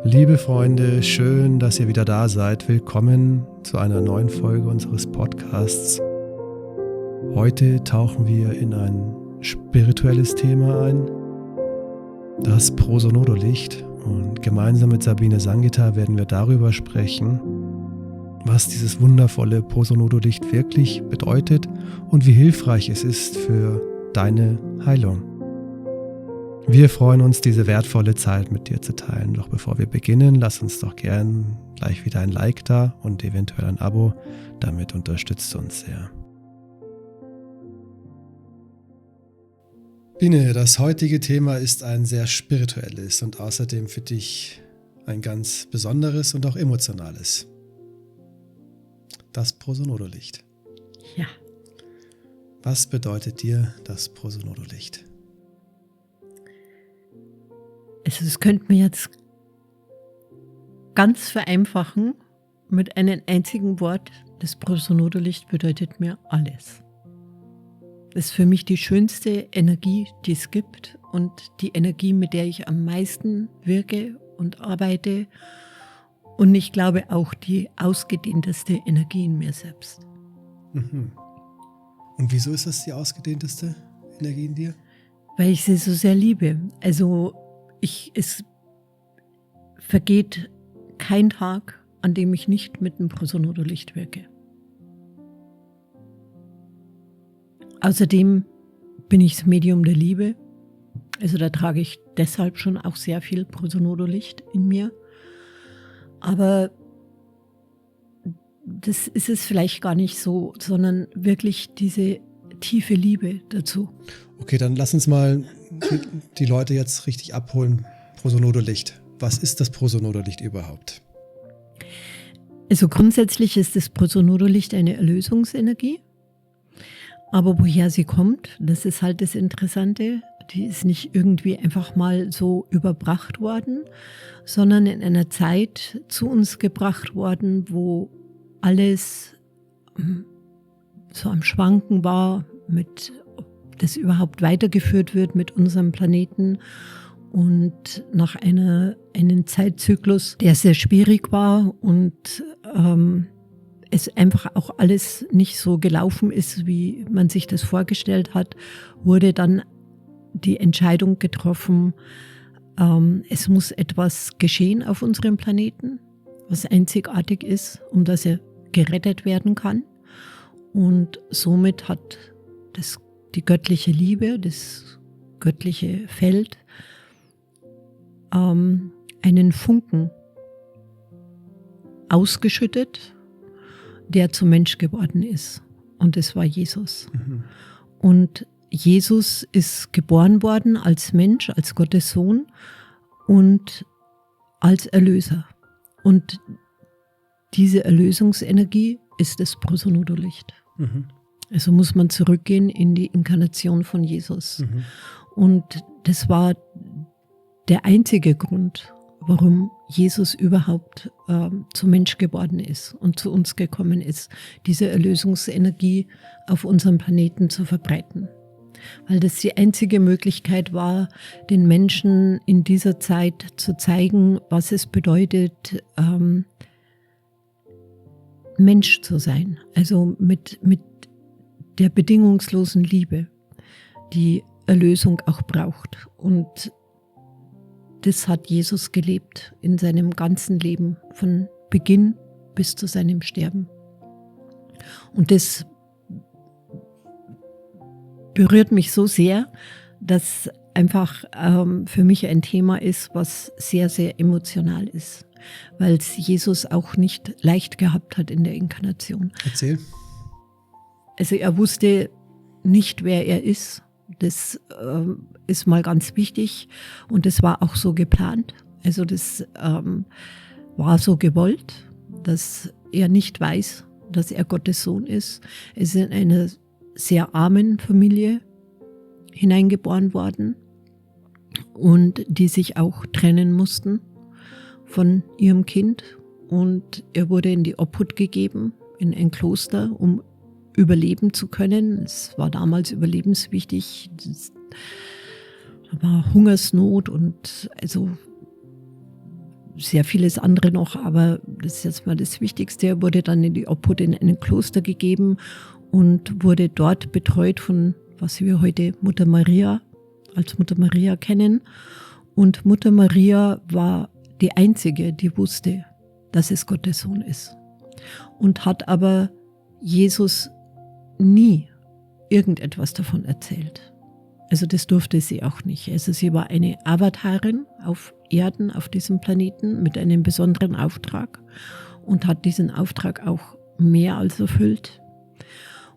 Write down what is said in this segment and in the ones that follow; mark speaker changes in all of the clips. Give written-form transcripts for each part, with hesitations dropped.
Speaker 1: Liebe Freunde, schön, dass ihr wieder da seid. Willkommen zu einer neuen Folge unseres Podcasts. Heute tauchen wir in ein spirituelles Thema ein, das Prosonodolicht. Und gemeinsam mit Sabine Sangita werden wir darüber sprechen, was dieses wundervolle Prosonodolicht wirklich bedeutet und wie hilfreich es ist für deine Heilung. Wir freuen uns, diese wertvolle Zeit mit dir zu teilen. Doch bevor wir beginnen, lass uns doch gern gleich wieder ein Like da und eventuell ein Abo. Damit unterstützt du uns sehr. Biene, das heutige Thema ist ein sehr spirituelles und außerdem für dich ein ganz besonderes und auch emotionales. Das Prosonodolicht.
Speaker 2: Ja.
Speaker 1: Was bedeutet dir das Prosonodolicht?
Speaker 2: Also das könnte man jetzt ganz vereinfachen mit einem einzigen Wort. Das Prosonodolicht bedeutet mir alles. Das ist für mich die schönste Energie, die es gibt und die Energie, mit der ich am meisten wirke und arbeite und ich glaube auch die ausgedehnteste Energie in mir selbst.
Speaker 1: Mhm. Und wieso ist das die ausgedehnteste Energie in dir?
Speaker 2: Weil ich sie so sehr liebe. Also es vergeht kein Tag, an dem ich nicht mit dem Prosonodolicht wirke. Außerdem bin ich das Medium der Liebe. Also da trage ich deshalb schon auch sehr viel Prosonodolicht in mir. Aber das ist es vielleicht gar nicht so, sondern wirklich diese tiefe Liebe dazu.
Speaker 1: Okay, dann lass uns mal die Leute jetzt richtig abholen. Prosonodolicht. Was ist das Prosonodolicht überhaupt?
Speaker 2: Also grundsätzlich ist das Prosonodolicht eine Erlösungsenergie. Aber woher sie kommt, das ist halt das Interessante. Die ist nicht irgendwie einfach mal so überbracht worden, sondern in einer Zeit zu uns gebracht worden, wo alles so am Schwanken war, ob das überhaupt weitergeführt wird mit unserem Planeten. Und nach einem Zeitzyklus, der sehr schwierig war und es einfach auch alles nicht so gelaufen ist, wie man sich das vorgestellt hat, wurde dann die Entscheidung getroffen, es muss etwas geschehen auf unserem Planeten, was einzigartig ist, um dass er gerettet werden kann. Und somit hat die göttliche Liebe, das göttliche Feld, einen Funken ausgeschüttet, der zum Mensch geworden ist. Und das war Jesus. Mhm. Und Jesus ist geboren worden als Mensch, als Gottes Sohn und als Erlöser. Und diese Erlösungsenergie ist das Prosonodolicht. Mhm. Also muss man zurückgehen in die Inkarnation von Jesus. Mhm. Und das war der einzige Grund, warum Jesus überhaupt zum Mensch geworden ist und zu uns gekommen ist, diese Erlösungsenergie auf unserem Planeten zu verbreiten. Weil das die einzige Möglichkeit war, den Menschen in dieser Zeit zu zeigen, was es bedeutet, Mensch zu sein. Also mit der bedingungslosen Liebe, die Erlösung auch braucht. Und das hat Jesus gelebt in seinem ganzen Leben, von Beginn bis zu seinem Sterben. Und das berührt mich so sehr, dass einfach für mich ein Thema ist, was sehr, sehr emotional ist, weil es Jesus auch nicht leicht gehabt hat in der Inkarnation.
Speaker 1: Erzähl.
Speaker 2: Also er wusste nicht, wer er ist. Das ist mal ganz wichtig und das war auch so geplant. Also das war so gewollt, dass er nicht weiß, dass er Gottes Sohn ist. Er ist in einer sehr armen Familie hineingeboren worden und die sich auch trennen mussten von ihrem Kind. Und er wurde in die Obhut gegeben, in ein Kloster, um überleben zu können. Es war damals überlebenswichtig. Da war Hungersnot und also sehr vieles andere noch, aber das ist jetzt mal das Wichtigste. Er wurde dann in die Obhut in ein Kloster gegeben und wurde dort betreut von, was wir heute Mutter Maria als Mutter Maria kennen. Und Mutter Maria war die Einzige, die wusste, dass es Gottes Sohn ist. Und hat aber Jesus nie irgendetwas davon erzählt. Also das durfte sie auch nicht. Also sie war eine Avatarin auf Erden, auf diesem Planeten, mit einem besonderen Auftrag und hat diesen Auftrag auch mehr als erfüllt.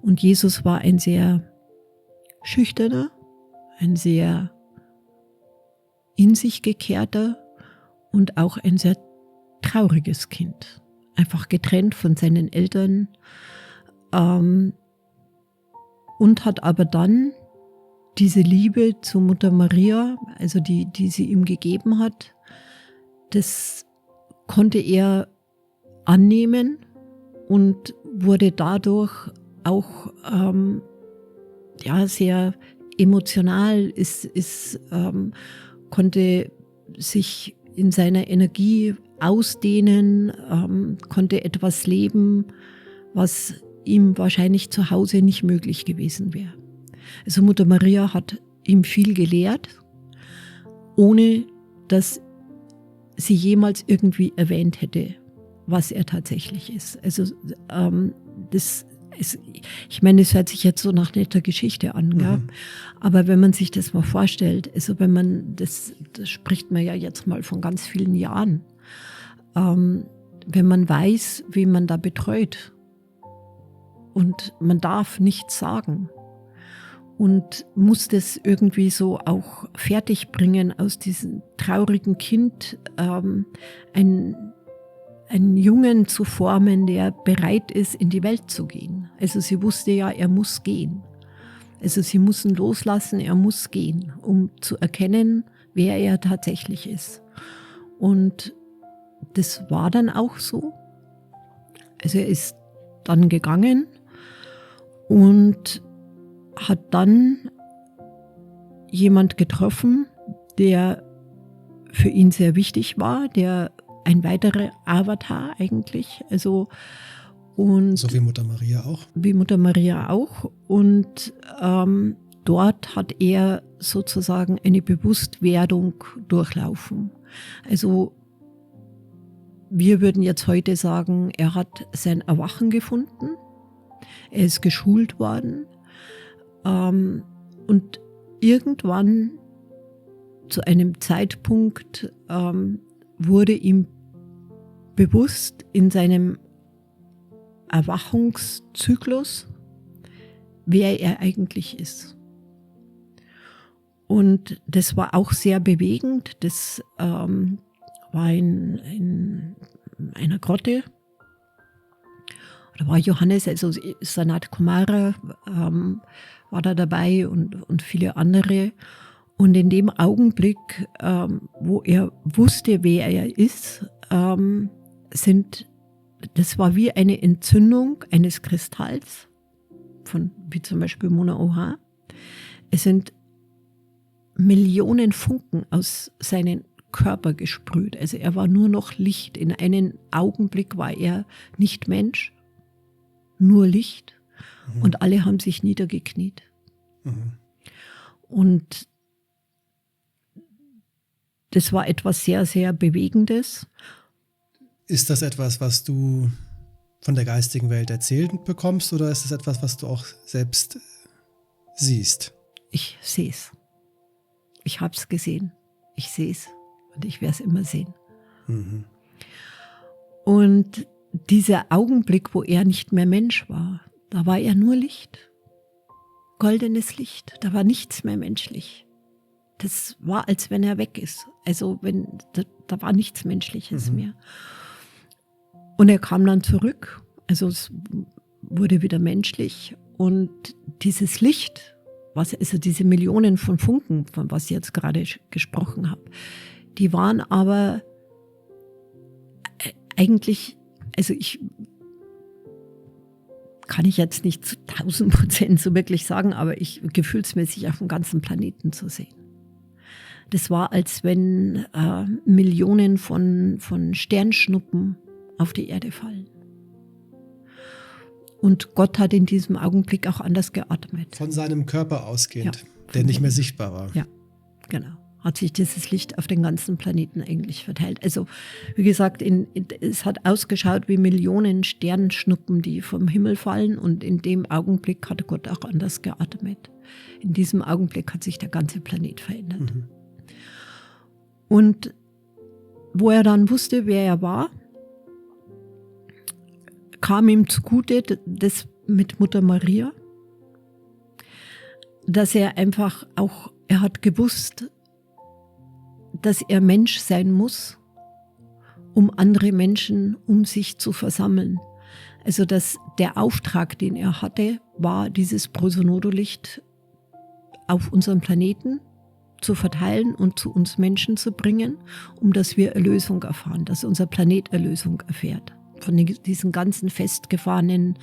Speaker 2: Und Jesus war ein sehr schüchterner, ein sehr in sich gekehrter und auch ein sehr trauriges Kind. Einfach getrennt von seinen Eltern und hat aber dann diese Liebe zu Mutter Maria, also die sie ihm gegeben hat, das konnte er annehmen und wurde dadurch auch sehr emotional, konnte sich in seiner Energie ausdehnen, konnte etwas leben, was ihm wahrscheinlich zu Hause nicht möglich gewesen wäre. Also Mutter Maria hat ihm viel gelehrt, ohne dass sie jemals irgendwie erwähnt hätte, was er tatsächlich ist. Also ich meine, es hört sich jetzt so nach netter Geschichte an, gell? Aber wenn man sich das mal vorstellt, also wenn man, das spricht man ja jetzt mal von ganz vielen Jahren, wenn man weiß, wen man da betreut und man darf nichts sagen und muss das irgendwie so auch fertig bringen, aus diesem traurigen Kind einen Jungen zu formen, der bereit ist, in die Welt zu gehen. Also sie wusste ja, er muss gehen. Also sie mussten loslassen, er muss gehen, um zu erkennen, wer er tatsächlich ist. Und das war dann auch so. Also er ist dann gegangen und hat dann jemand getroffen, der für ihn sehr wichtig war, der ein weiterer Avatar eigentlich, also und
Speaker 1: so wie Mutter Maria auch.
Speaker 2: Wie Mutter Maria auch. Und dort hat er sozusagen eine Bewusstwerdung durchlaufen. Also wir würden jetzt heute sagen, er hat sein Erwachen gefunden, er ist geschult worden und irgendwann zu einem Zeitpunkt wurde ihm bewusst in seinem Erwachungszyklus, wer er eigentlich ist. Und das war auch sehr bewegend. Das war in einer Grotte. Da war Johannes, also Sanat Kumara war da dabei und viele andere. Und in dem Augenblick, wo er wusste, wer er ist, das war wie eine Entzündung eines Kristalls, wie zum Beispiel Mona Oha. Es sind Millionen Funken aus seinem Körper gesprüht. Also er war nur noch Licht. In einem Augenblick war er nicht Mensch, nur Licht. Und alle haben sich niedergekniet. Und das war etwas sehr, sehr Bewegendes.
Speaker 1: Ist das etwas, was du von der geistigen Welt erzählt bekommst, oder ist es etwas, was du auch selbst siehst?
Speaker 2: Ich sehe es. Ich habe es gesehen. Ich sehe es und ich werde es immer sehen. Und dieser Augenblick, wo er nicht mehr Mensch war, da war er nur Licht. Goldenes Licht. Da war nichts mehr menschlich. Das war, als wenn er weg ist. Also da war nichts Menschliches mehr. Und er kam dann zurück. Also es wurde wieder menschlich. Und dieses Licht, also diese Millionen von Funken, von was ich jetzt gerade gesprochen habe, die waren aber eigentlich, also kann ich jetzt nicht zu 1000% so wirklich sagen, aber gefühlsmäßig auf dem ganzen Planeten zu sehen. Das war, als wenn Millionen von Sternschnuppen auf die Erde fallen. Und Gott hat in diesem Augenblick auch anders geatmet.
Speaker 1: Von seinem Körper ausgehend, der nicht mehr sichtbar war.
Speaker 2: Ja, genau. Hat sich dieses Licht auf den ganzen Planeten eigentlich verteilt. Also, wie gesagt, es hat ausgeschaut wie Millionen Sternschnuppen, die vom Himmel fallen. Und in dem Augenblick hat Gott auch anders geatmet. In diesem Augenblick hat sich der ganze Planet verändert. Mhm. Und wo er dann wusste, wer er war, kam ihm zugute, das mit Mutter Maria, dass er einfach auch, er hat gewusst, dass er Mensch sein muss, um andere Menschen um sich zu versammeln. Also dass der Auftrag, den er hatte, war, dieses Prosonodolicht auf unserem Planeten zu verteilen und zu uns Menschen zu bringen, um dass wir Erlösung erfahren, dass unser Planet Erlösung erfährt. Von diesen ganzen festgefahrenen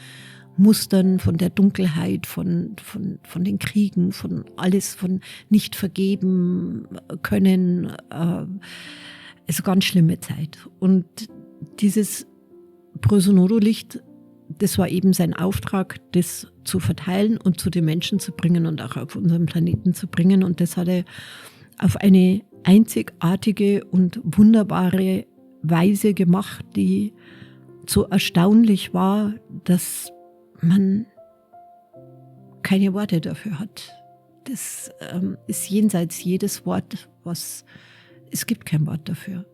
Speaker 2: Mustern, von der Dunkelheit, von den Kriegen, von alles, von nicht vergeben können. Also ganz schlimme Zeit. Und dieses Prosonodolicht, das war eben sein Auftrag, das zu verteilen und zu den Menschen zu bringen und auch auf unseren Planeten zu bringen. Und das hat er auf eine einzigartige und wunderbare Weise gemacht, die so erstaunlich war, dass man keine Worte dafür hat. Das ist jenseits jedes Wort, es gibt kein Wort dafür.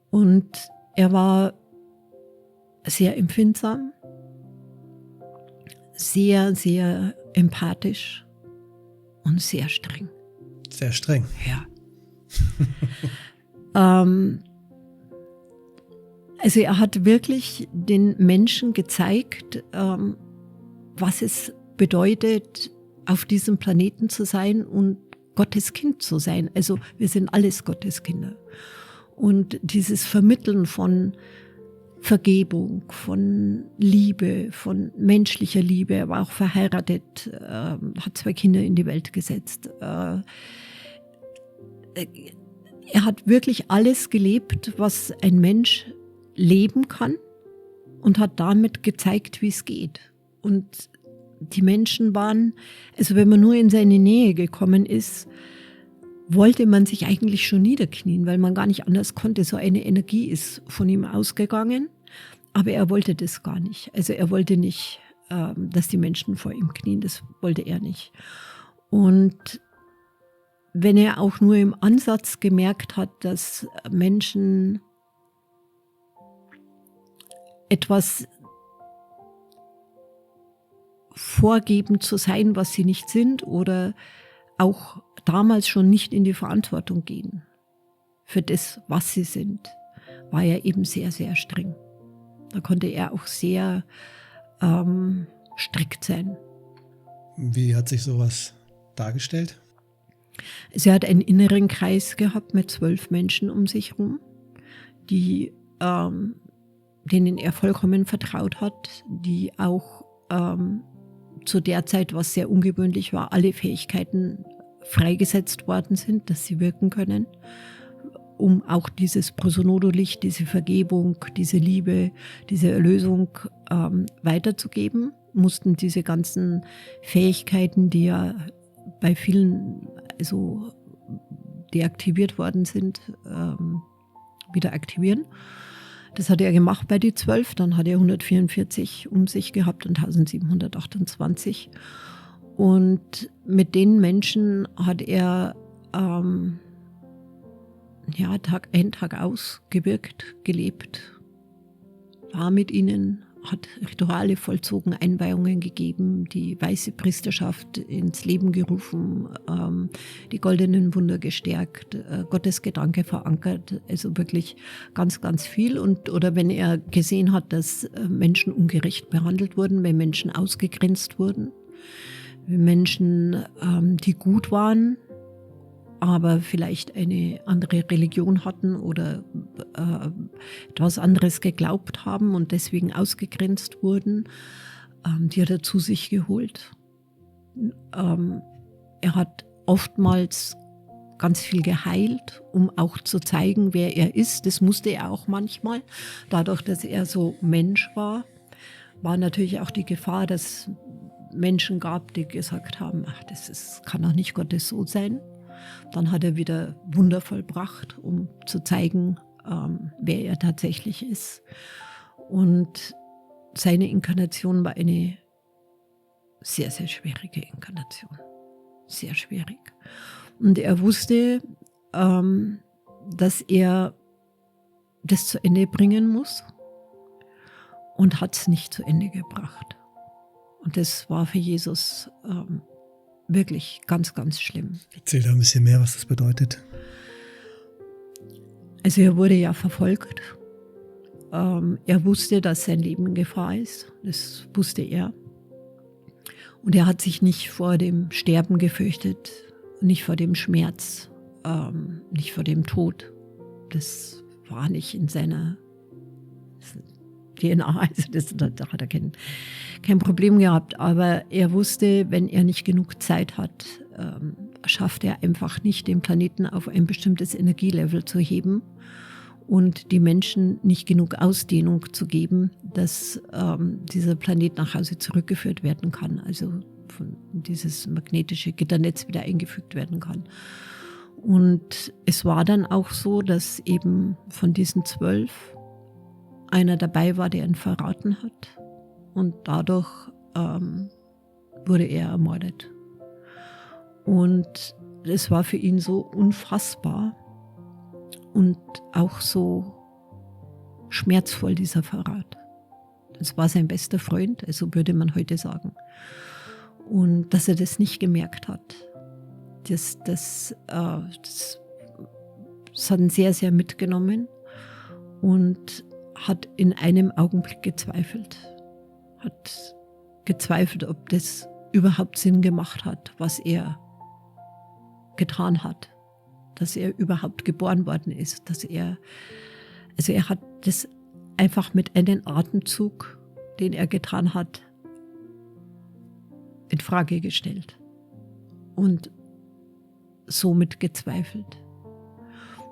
Speaker 2: Und er war sehr empfindsam, sehr, sehr empathisch und sehr streng.
Speaker 1: Sehr streng?
Speaker 2: Ja. Also er hat wirklich den Menschen gezeigt, was es bedeutet, auf diesem Planeten zu sein und Gottes Kind zu sein. Also wir sind alles Gottes Kinder. Und dieses Vermitteln von Vergebung, von Liebe, von menschlicher Liebe, er war auch verheiratet, hat 2 Kinder in die Welt gesetzt. Er hat wirklich alles gelebt, was ein Mensch leben kann und hat damit gezeigt, wie es geht. Und die Menschen waren, also wenn man nur in seine Nähe gekommen ist, wollte man sich eigentlich schon niederknien, weil man gar nicht anders konnte. So eine Energie ist von ihm ausgegangen, aber er wollte das gar nicht. Also er wollte nicht, dass die Menschen vor ihm knien, das wollte er nicht. Und wenn er auch nur im Ansatz gemerkt hat, dass Menschen etwas vorgeben zu sein, was sie nicht sind, oder auch damals schon nicht in die Verantwortung gehen für das, was sie sind, war er eben sehr, sehr streng. Da konnte er auch sehr strikt sein.
Speaker 1: Wie hat sich sowas dargestellt?
Speaker 2: Also er hat einen inneren Kreis gehabt mit 12 Menschen um sich herum, die denen er vollkommen vertraut hat, die auch zu der Zeit, was sehr ungewöhnlich war, alle Fähigkeiten freigesetzt worden sind, dass sie wirken können, um auch dieses Prosonodolicht, diese Vergebung, diese Liebe, diese Erlösung weiterzugeben, mussten diese ganzen Fähigkeiten, die ja bei vielen also deaktiviert worden sind, wieder aktivieren. Das hat er gemacht bei die 12, dann hat er 144 um sich gehabt und 1728. Und mit den Menschen hat er Tag ein, Tag aus gewirkt, gelebt, war mit ihnen, hat Rituale vollzogen, Einweihungen gegeben, die weiße Priesterschaft ins Leben gerufen, die goldenen Wunder gestärkt, Gottes Gedanke verankert, also wirklich ganz, ganz viel. Oder wenn er gesehen hat, dass Menschen ungerecht behandelt wurden, wenn Menschen ausgegrenzt wurden, wenn Menschen, die gut waren, aber vielleicht eine andere Religion hatten oder etwas anderes geglaubt haben und deswegen ausgegrenzt wurden, die hat er zu sich geholt. Er hat oftmals ganz viel geheilt, um auch zu zeigen, wer er ist. Das musste er auch manchmal. Dadurch, dass er so Mensch war natürlich auch die Gefahr, dass Menschen gab, die gesagt haben, ach, kann doch nicht Gottes Sohn sein. Dann hat er wieder Wunder vollbracht, um zu zeigen, wer er tatsächlich ist. Und seine Inkarnation war eine sehr, sehr schwierige Inkarnation. Sehr schwierig. Und er wusste, dass er das zu Ende bringen muss und hat es nicht zu Ende gebracht. Und das war für Jesus wirklich ganz, ganz schlimm.
Speaker 1: Erzähl da ein bisschen mehr, was das bedeutet.
Speaker 2: Also er wurde ja verfolgt. Er wusste, dass sein Leben in Gefahr ist. Das wusste er. Und er hat sich nicht vor dem Sterben gefürchtet, nicht vor dem Schmerz, nicht vor dem Tod. Das war nicht in seiner DNA. Also da hat er kein Problem gehabt. Aber er wusste, wenn er nicht genug Zeit hat, schafft er einfach nicht, den Planeten auf ein bestimmtes Energielevel zu heben und die Menschen nicht genug Ausdehnung zu geben, dass dieser Planet nach Hause zurückgeführt werden kann, also dieses magnetische Gitternetz wieder eingefügt werden kann. Und es war dann auch so, dass eben von diesen 12 einer dabei war, der ihn verraten hat. Und dadurch wurde er ermordet. Und es war für ihn so unfassbar und auch so schmerzvoll, dieser Verrat. Das war sein bester Freund, also würde man heute sagen. Und dass er das nicht gemerkt hat, das hat ihn sehr, sehr mitgenommen und hat in einem Augenblick gezweifelt. Hat gezweifelt, ob das überhaupt Sinn gemacht hat, was er getan hat. Dass er überhaupt geboren worden ist. Er hat das einfach mit einem Atemzug, den er getan hat, in Frage gestellt. Und somit gezweifelt.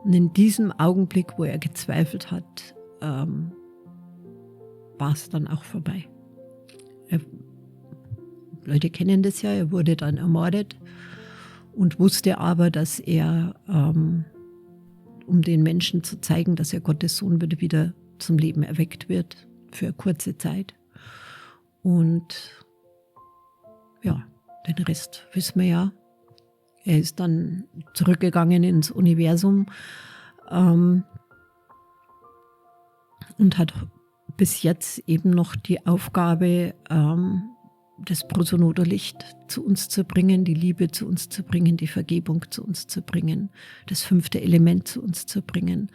Speaker 2: Und in diesem Augenblick, wo er gezweifelt hat, war es dann auch vorbei. Leute kennen das ja, er wurde dann ermordet und wusste aber, dass er, um den Menschen zu zeigen, dass er Gottes Sohn wird, wieder zum Leben erweckt wird, für eine kurze Zeit. Und ja, den Rest wissen wir ja. Er ist dann zurückgegangen ins Universum und hat bis jetzt eben noch die Aufgabe, das Prosonodolicht zu uns zu bringen, die Liebe zu uns zu bringen, die Vergebung zu uns zu bringen, das 5. Element zu uns zu bringen,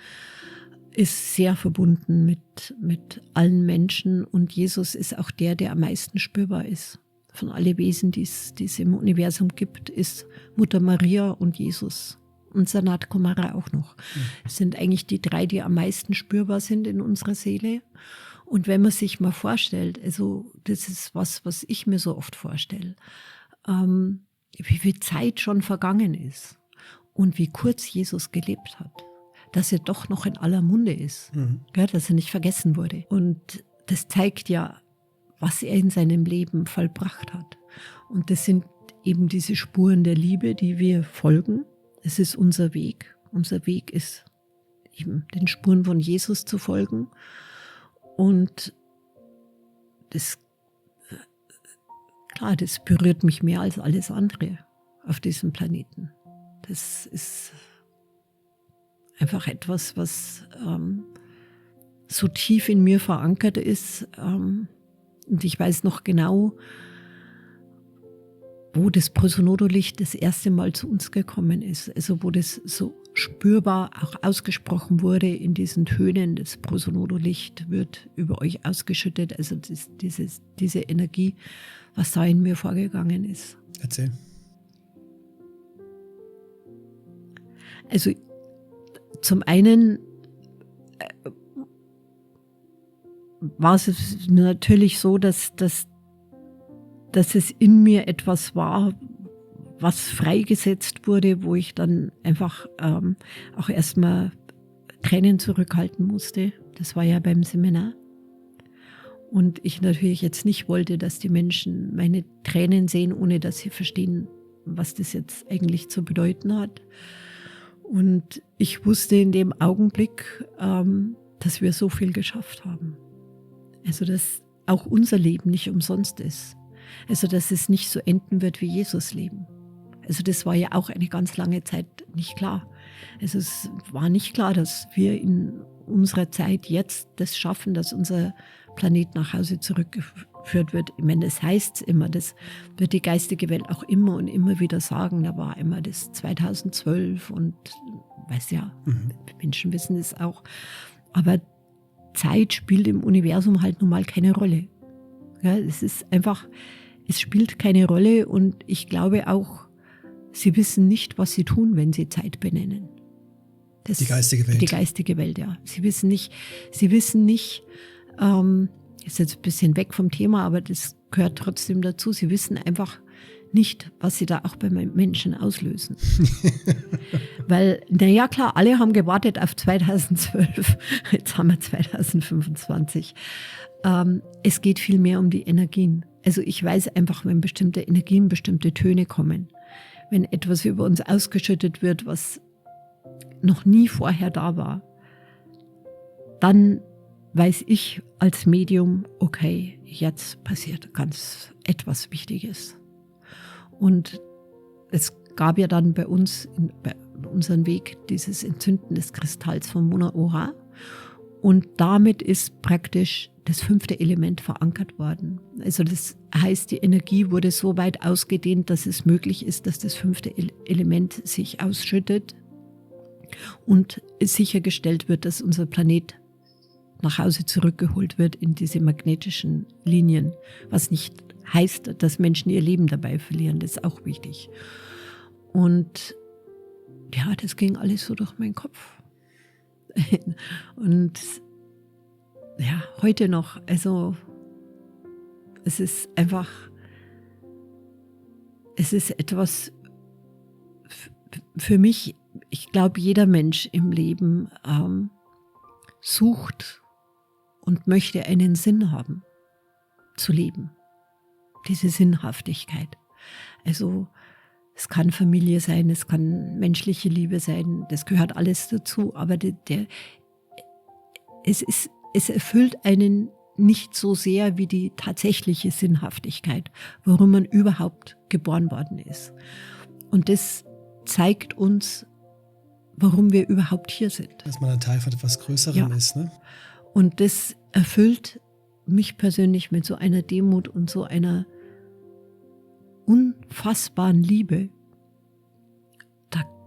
Speaker 2: ist sehr verbunden mit allen Menschen. Und Jesus ist auch der am meisten spürbar ist. Von allen Wesen, die es im Universum gibt, ist Mutter Maria und Jesus. Und Sanat Kumara auch noch. Es sind eigentlich die 3, die am meisten spürbar sind in unserer Seele. Und wenn man sich mal vorstellt, also das ist was ich mir so oft vorstelle, wie viel Zeit schon vergangen ist und wie kurz Jesus gelebt hat, dass er doch noch in aller Munde ist, gell, dass er nicht vergessen wurde. Und das zeigt ja, was er in seinem Leben vollbracht hat. Und das sind eben diese Spuren der Liebe, die wir folgen. Es ist unser Weg. Unser Weg ist eben den Spuren von Jesus zu folgen. Und das berührt mich mehr als alles andere auf diesem Planeten. Das ist einfach etwas, was so tief in mir verankert ist. Und ich weiß noch genau, wo das Prosonodolicht das erste Mal zu uns gekommen ist. Also wo das so spürbar auch ausgesprochen wurde in diesen Tönen. Das Prosonodolicht wird über euch ausgeschüttet. Also diese Energie, was da in mir vorgegangen ist.
Speaker 1: Erzähl.
Speaker 2: Also zum einen war es natürlich so, dass es in mir etwas war, was freigesetzt wurde, wo ich dann einfach auch erstmal Tränen zurückhalten musste. Das war ja beim Seminar. Und ich natürlich jetzt nicht wollte, dass die Menschen meine Tränen sehen, ohne dass sie verstehen, was das jetzt eigentlich zu bedeuten hat. Und ich wusste in dem Augenblick, dass wir so viel geschafft haben. Also dass auch unser Leben nicht umsonst ist. Also dass es nicht so enden wird wie Jesus Leben. Also das war ja auch eine ganz lange Zeit nicht klar. Also es war nicht klar, dass wir in unserer Zeit jetzt das schaffen, dass unser Planet nach Hause zurückgeführt wird. Ich meine, das heißt immer, das wird die geistige Welt auch immer und immer wieder sagen. Da war immer das 2012 und weiß ja, Menschen wissen es auch. Aber Zeit spielt im Universum halt nun mal keine Rolle. Ja, es ist einfach, es spielt keine Rolle und ich glaube auch, sie wissen nicht, was sie tun, wenn sie Zeit benennen.
Speaker 1: Die geistige Welt.
Speaker 2: Die geistige Welt, ja. Sie wissen nicht, ist jetzt ein bisschen weg vom Thema, aber das gehört trotzdem dazu. Sie wissen einfach nicht, was sie da auch bei Menschen auslösen. Weil, naja klar, alle haben gewartet auf 2012. Jetzt haben wir 2025. Es geht viel mehr um die Energien. Also ich weiß einfach, wenn bestimmte Energien, bestimmte Töne kommen, wenn etwas über uns ausgeschüttet wird, was noch nie vorher da war, dann weiß ich als Medium, okay, jetzt passiert ganz etwas Wichtiges. Und es gab ja dann bei uns, bei unserem Weg, dieses Entzünden des Kristalls von Mona Ora. Und damit ist praktisch das 5. Element verankert worden. Also das heißt, die Energie wurde so weit ausgedehnt, dass es möglich ist, dass das 5. Element sich ausschüttet und sichergestellt wird, dass unser Planet nach Hause zurückgeholt wird in diese magnetischen Linien. Was nicht heißt, dass Menschen ihr Leben dabei verlieren. Das ist auch wichtig. Und ja, das ging alles so durch meinen Kopf. Und ja, heute noch, also es ist einfach, es ist etwas für mich, ich glaube, jeder Mensch im Leben sucht und möchte einen Sinn haben, zu leben. Diese Sinnhaftigkeit. Also es kann Familie sein, es kann menschliche Liebe sein, das gehört alles dazu, aber es erfüllt einen nicht so sehr wie die tatsächliche Sinnhaftigkeit, warum man überhaupt geboren worden ist. Und das zeigt uns, warum wir überhaupt hier sind.
Speaker 1: Dass man ein Teil von etwas Größerem ist, ne?
Speaker 2: Und das erfüllt mich persönlich mit so einer Demut und so einer unfassbaren Liebe,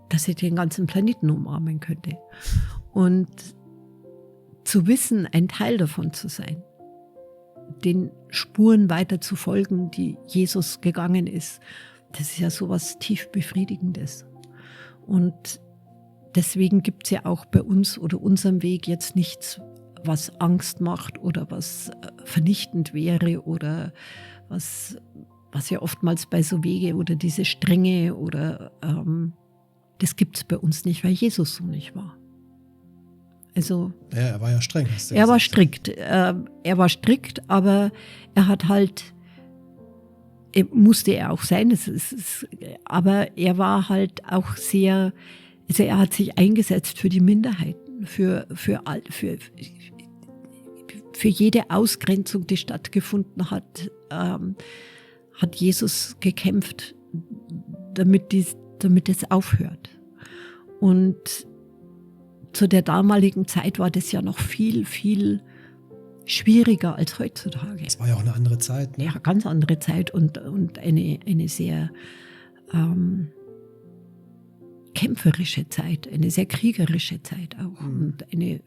Speaker 2: dass ich den ganzen Planeten umarmen könnte. Und zu wissen, ein Teil davon zu sein, den Spuren weiter zu folgen, die Jesus gegangen ist, das ist ja sowas tief Befriedigendes. Und deswegen gibt es ja auch bei uns oder unserem Weg jetzt nichts, was Angst macht oder was vernichtend wäre oder was ja oftmals bei so Wege oder diese Strenge oder das gibt es bei uns nicht, weil Jesus so nicht war. Also,
Speaker 1: ja, er war ja streng.
Speaker 2: Er war strikt. Er war strikt, aber er hat halt, musste er auch sein, aber er war halt auch sehr, also er hat sich eingesetzt für die Minderheiten, für jede Ausgrenzung, die stattgefunden hat, hat Jesus gekämpft, damit es aufhört. Und zu der damaligen Zeit war das ja noch viel, viel schwieriger als heutzutage.
Speaker 1: Es war ja auch eine andere Zeit, ne?
Speaker 2: Ja, ganz andere Zeit und eine sehr kämpferische Zeit, eine sehr kriegerische Zeit auch und eine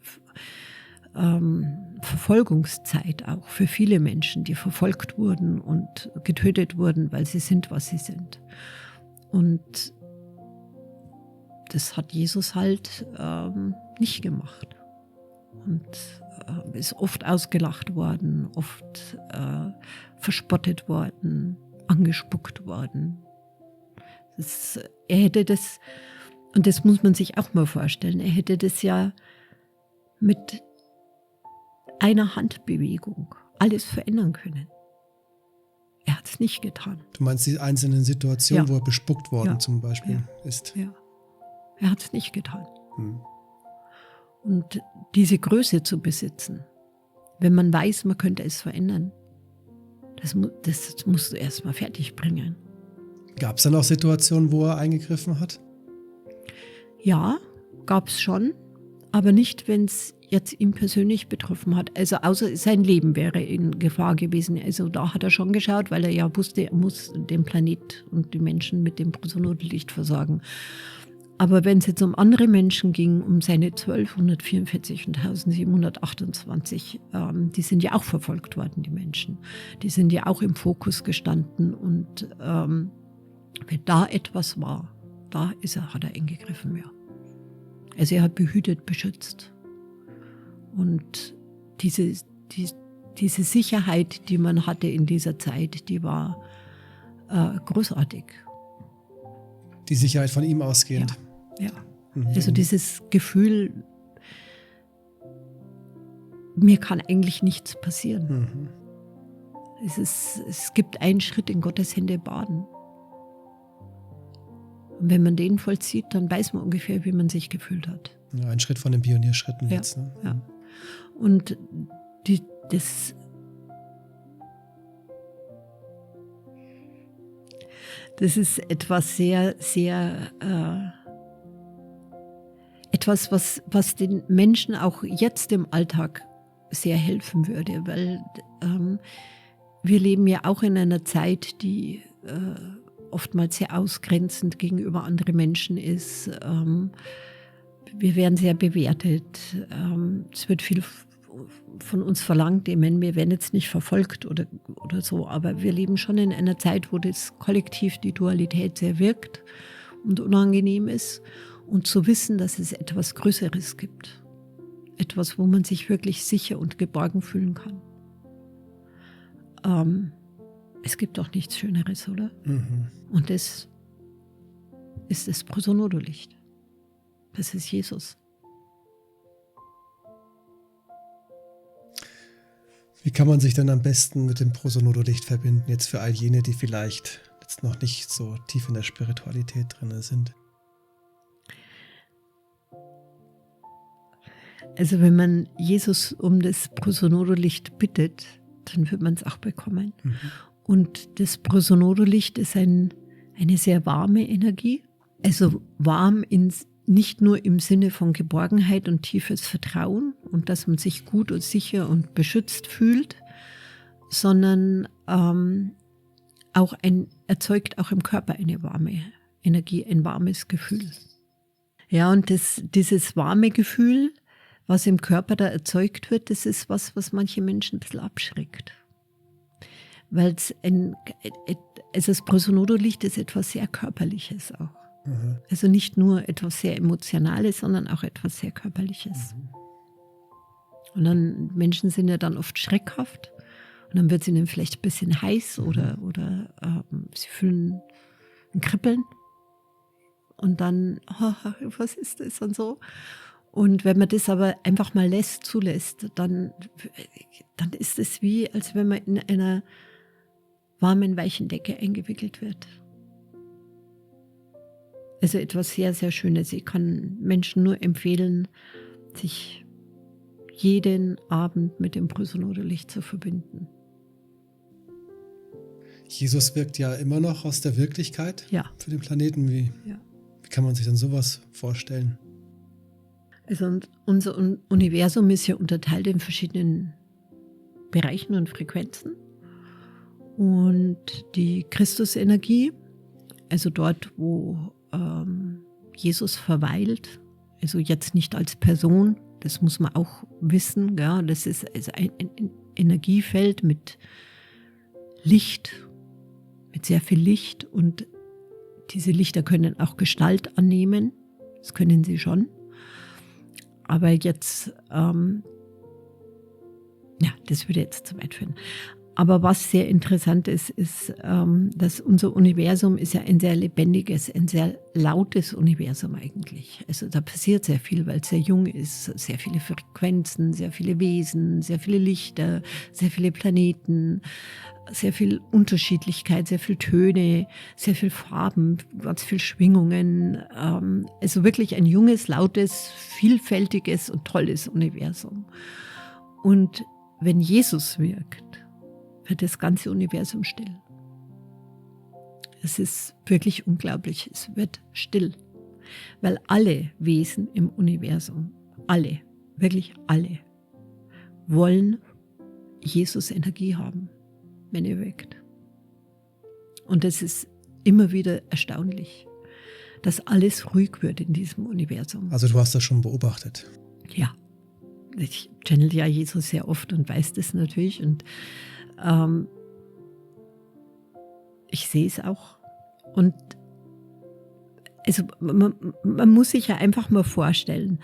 Speaker 2: Verfolgungszeit auch für viele Menschen, die verfolgt wurden und getötet wurden, weil sie sind, was sie sind. Und das hat Jesus halt nicht gemacht. Und ist oft ausgelacht worden, oft verspottet worden, angespuckt worden. Er hätte das, und das muss man sich auch mal vorstellen, er hätte das ja mit einer Handbewegung alles verändern können. Er hat es nicht getan.
Speaker 1: Du meinst die einzelnen Situationen,
Speaker 2: Ja.
Speaker 1: wo er bespuckt worden
Speaker 2: Ja.
Speaker 1: zum Beispiel
Speaker 2: Ja.
Speaker 1: ist?
Speaker 2: Ja, er hat es nicht getan.
Speaker 1: Hm.
Speaker 2: Und diese Größe zu besitzen, wenn man weiß, man könnte es verändern, das musst du erst mal fertig bringen.
Speaker 1: Gab es dann auch Situationen, wo er eingegriffen hat?
Speaker 2: Ja, gab es schon, aber nicht, wenn es jetzt ihn persönlich betroffen hat. Also außer sein Leben wäre in Gefahr gewesen. Also da hat er schon geschaut, weil er ja wusste, er muss den Planet und die Menschen mit dem Prosonotlicht versorgen. Aber wenn es jetzt um andere Menschen ging, um seine 1244 und 1728, die sind ja auch verfolgt worden, die Menschen. Die sind ja auch im Fokus gestanden. Und wenn da etwas war, hat er eingegriffen, ja. Also er hat behütet, beschützt. Und diese Sicherheit, die man hatte in dieser Zeit, die war großartig.
Speaker 1: Die Sicherheit von ihm ausgehend.
Speaker 2: Ja. Also dieses Gefühl, mir kann eigentlich nichts passieren. Es gibt einen Schritt in Gottes Hände baden. Und wenn man den vollzieht, dann weiß man ungefähr, wie man sich gefühlt hat.
Speaker 1: Ja, ein Schritt von den Pionierschritten
Speaker 2: Ja,
Speaker 1: jetzt. Ne?
Speaker 2: ja. Und das ist etwas sehr, sehr, etwas, was den Menschen auch jetzt im Alltag sehr helfen würde, weil wir leben ja auch in einer Zeit, die oftmals sehr ausgrenzend gegenüber anderen Menschen ist. Wir werden sehr bewertet. Es wird viel von uns verlangt. Ich meine, wir werden jetzt nicht verfolgt oder so, aber wir leben schon in einer Zeit, wo das Kollektiv, die Dualität sehr wirkt und unangenehm ist. Und zu wissen, dass es etwas Größeres gibt. Etwas, wo man sich wirklich sicher und geborgen fühlen kann. Es gibt doch nichts Schöneres, oder? Und das ist das Prosonodolicht. Das ist Jesus.
Speaker 1: Wie kann man sich denn am besten mit dem Prosonodolicht verbinden, jetzt für all jene, die vielleicht jetzt noch nicht so tief in der Spiritualität drin sind?
Speaker 2: Also wenn man Jesus um das Prosonodolicht bittet, dann wird man es auch bekommen. Und das Prosonodolicht ist eine sehr warme Energie. Also warm nicht nur im Sinne von Geborgenheit und tiefes Vertrauen und dass man sich gut und sicher und beschützt fühlt, sondern erzeugt auch im Körper eine warme Energie, ein warmes Gefühl. Ja, und dieses warme Gefühl, was im Körper da erzeugt wird, das ist was manche Menschen ein bisschen abschreckt. Weil das Prosonodolicht ist etwas sehr Körperliches auch. Also nicht nur etwas sehr Emotionales, sondern auch etwas sehr Körperliches. Und dann, Menschen sind ja dann oft schreckhaft und dann wird es ihnen vielleicht ein bisschen heiß oder sie fühlen ein Kribbeln und dann, was ist das und so. Und wenn man das aber einfach mal zulässt, dann ist es wie, als wenn man in einer warmen, weichen Decke eingewickelt wird. Also etwas sehr, sehr Schönes. Ich kann Menschen nur empfehlen, sich jeden Abend mit dem Prosonodolicht zu verbinden.
Speaker 1: Jesus wirkt ja immer noch aus der Wirklichkeit für den Planeten. Wie kann man sich denn sowas vorstellen?
Speaker 2: Also unser Universum ist ja unterteilt in verschiedenen Bereichen und Frequenzen. Und die Christusenergie, also dort, wo Jesus verweilt, also jetzt nicht als Person, das muss man auch wissen, ja, das ist also ein Energiefeld mit Licht, mit sehr viel Licht und diese Lichter können auch Gestalt annehmen, das können sie schon. Aber jetzt, das würde jetzt zu weit führen. Aber was sehr interessant ist, dass unser Universum ist ja ein sehr lebendiges, ein sehr lautes Universum eigentlich. Also da passiert sehr viel, weil es sehr jung ist, sehr viele Frequenzen, sehr viele Wesen, sehr viele Lichter, sehr viele Planeten, sehr viel Unterschiedlichkeit, sehr viel Töne, sehr viel Farben, ganz viel Schwingungen. Also wirklich ein junges, lautes, vielfältiges und tolles Universum. Und wenn Jesus wirkt, wird das ganze Universum still. Es ist wirklich unglaublich, es wird still, weil alle Wesen im Universum, alle, wirklich alle, wollen Jesus Energie haben, wenn er wirkt. Und es ist immer wieder erstaunlich, dass alles ruhig wird in diesem Universum.
Speaker 1: Also du hast das schon beobachtet?
Speaker 2: Ja, ich channel ja Jesus sehr oft und weiß das natürlich und ich sehe es auch. Und also man muss sich ja einfach mal vorstellen,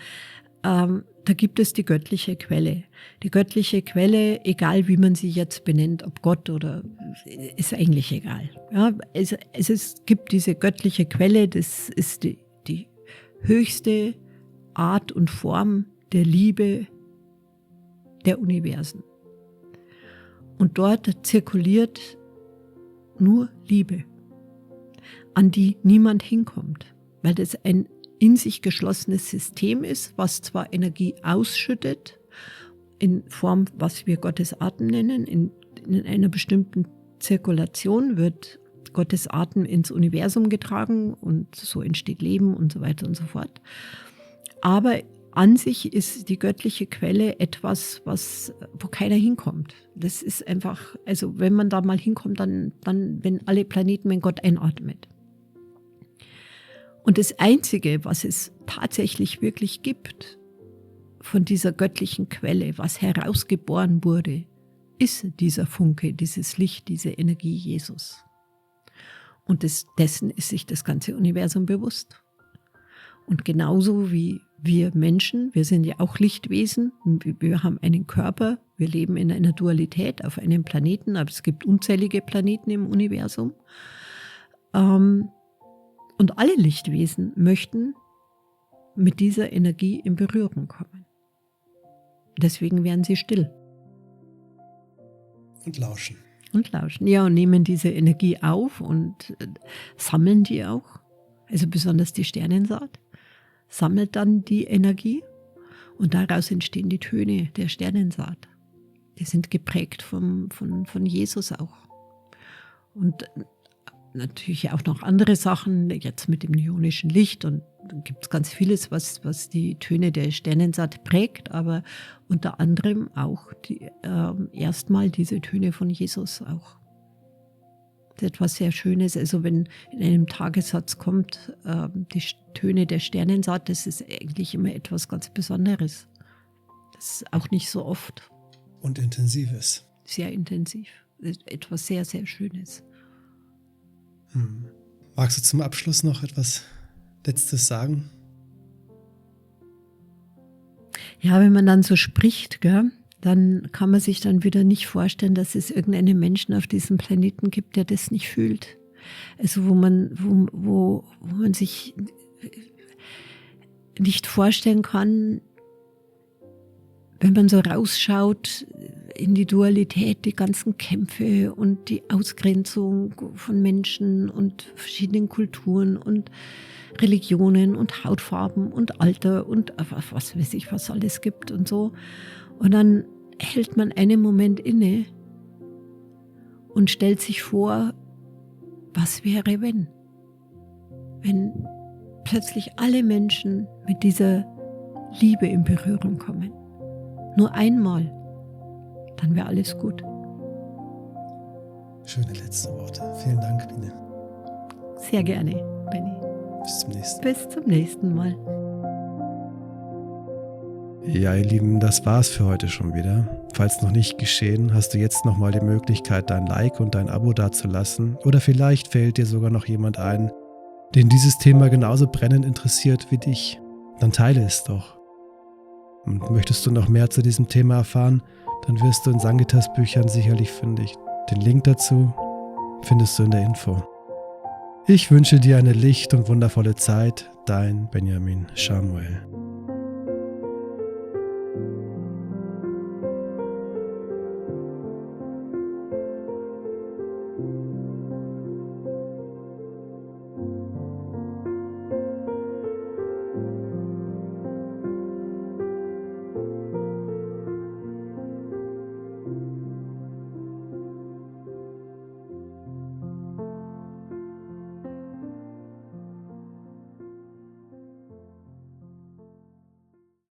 Speaker 2: da gibt es die göttliche Quelle. Die göttliche Quelle, egal wie man sie jetzt benennt, ob Gott oder, ist eigentlich egal. Ja, es gibt diese göttliche Quelle, das ist die höchste Art und Form der Liebe der Universen. Und dort zirkuliert nur Liebe, an die niemand hinkommt, weil das ein in sich geschlossenes System ist, was zwar Energie ausschüttet, in Form, was wir Gottes Atem nennen, in einer bestimmten Zirkulation wird Gottes Atem ins Universum getragen und so entsteht Leben und so weiter und so fort. Aber an sich ist die göttliche Quelle etwas, wo keiner hinkommt. Das ist einfach, also wenn man da mal hinkommt, dann wenn alle Planeten, wenn Gott einatmet. Und das Einzige, was es tatsächlich wirklich gibt von dieser göttlichen Quelle, was herausgeboren wurde, ist dieser Funke, dieses Licht, diese Energie Jesus. Und dessen ist sich das ganze Universum bewusst. Und genauso wie wir Menschen, wir sind ja auch Lichtwesen, wir haben einen Körper, wir leben in einer Dualität auf einem Planeten, aber es gibt unzählige Planeten im Universum. Und alle Lichtwesen möchten mit dieser Energie in Berührung kommen. Deswegen werden sie still.
Speaker 1: Und lauschen.
Speaker 2: Und lauschen, ja, und nehmen diese Energie auf und sammeln die auch. Also besonders die Sternensaat sammelt dann die Energie und daraus entstehen die Töne der Sternensaat. Die sind geprägt von Jesus auch. Und natürlich auch noch andere Sachen, jetzt mit dem ionischen Licht und da gibt es ganz vieles, was die Töne der Sternensaat prägt, aber unter anderem auch erstmal diese Töne von Jesus auch. Das ist etwas sehr Schönes, also wenn in einem Tagessatz kommt, die Töne der Sternensaat, das ist eigentlich immer etwas ganz Besonderes. Das ist auch nicht so oft.
Speaker 1: Und Intensives.
Speaker 2: Sehr intensiv, etwas sehr, sehr Schönes.
Speaker 1: Magst du zum Abschluss noch etwas Letztes sagen?
Speaker 2: Ja, wenn man dann so spricht, gell, dann kann man sich dann wieder nicht vorstellen, dass es irgendeinen Menschen auf diesem Planeten gibt, der das nicht fühlt. Also wo man sich nicht vorstellen kann, wenn man so rausschaut in die Dualität, die ganzen Kämpfe und die Ausgrenzung von Menschen und verschiedenen Kulturen und Religionen und Hautfarben und Alter und was weiß ich, was alles gibt und so. Und dann hält man einen Moment inne und stellt sich vor, was wäre, wenn plötzlich alle Menschen mit dieser Liebe in Berührung kommen. Nur einmal, dann wäre alles gut.
Speaker 1: Schöne letzte Worte. Vielen Dank, Biene.
Speaker 2: Sehr gerne, Benny.
Speaker 1: Bis zum nächsten Mal.
Speaker 2: Bis zum nächsten Mal.
Speaker 1: Ja, ihr Lieben, das war's für heute schon wieder. Falls noch nicht geschehen, hast du jetzt nochmal die Möglichkeit, dein Like und dein Abo dazulassen. Oder vielleicht fällt dir sogar noch jemand ein, den dieses Thema genauso brennend interessiert wie dich. Dann teile es doch. Und möchtest du noch mehr zu diesem Thema erfahren, dann wirst du in Sangetas Büchern sicherlich fündig. Den Link dazu findest du in der Info. Ich wünsche dir eine licht- und wundervolle Zeit, dein Benjamin Samuel.